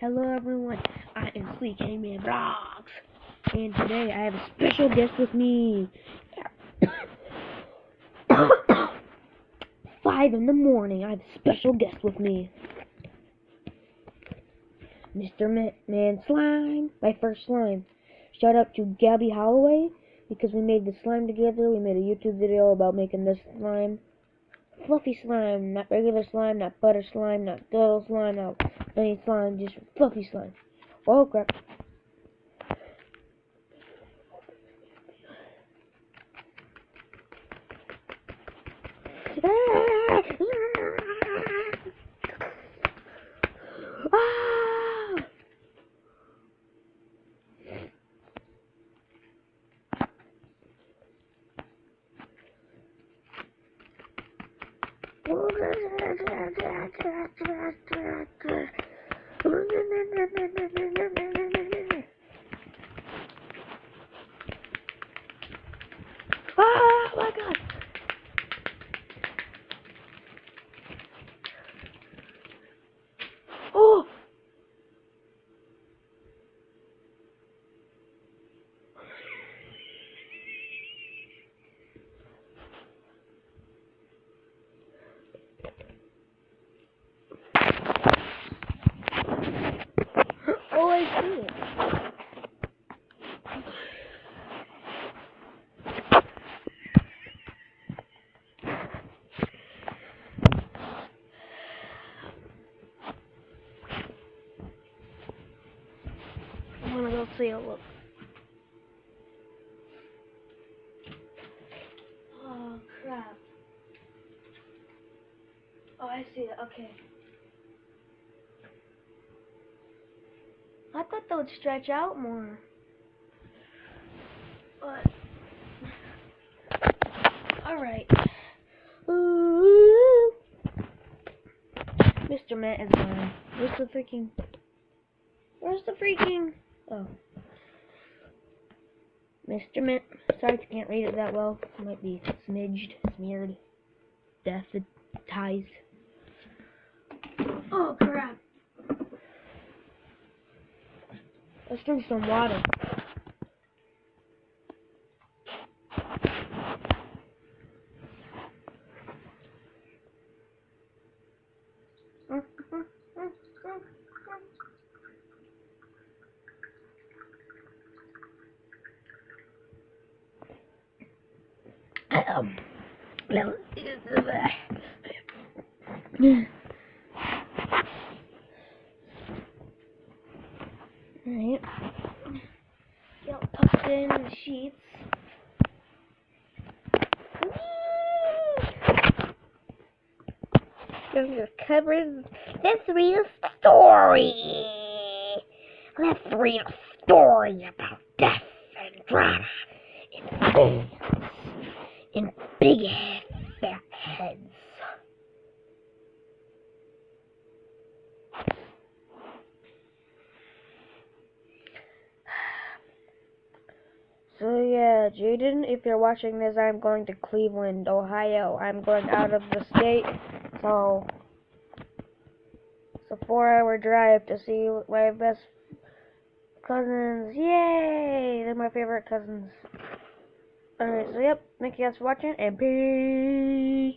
Hello everyone, I am Sleek Man Vlogs, and today I have a special guest with me. 5 in the morning, I have a special guest with me. Mr. Man Slime, my first slime. Shout out to Gabby Holloway, because we made the slime together. We made a YouTube video about making this slime. Fluffy slime, not regular slime, not butter slime, not girl slime, not any slime, just fluffy slime. Oh crap. Oh my god! Oh! Oh, I see it. I'm gonna go see a look. Oh crap. Oh, I see it. Okay. I thought that would stretch out more. But alright. Mr. Matt is gone. Where's the freaking oh. Mr. Matt, sorry if you can't read it that well. It might be smidged, smeared, deathitized. Oh crap. Let's drink some water. Alright. Get tucked in the sheets. You're covering. Let's read a story. Let's read a story about death and drama in big fat heads. So yeah, Jaden, if you're watching this, I'm going to Cleveland, Ohio. I'm going out of the state, so it's a 4-hour drive to see my best cousins. Yay! They're my favorite cousins. Alright, so yep, thank you guys for watching, and peace!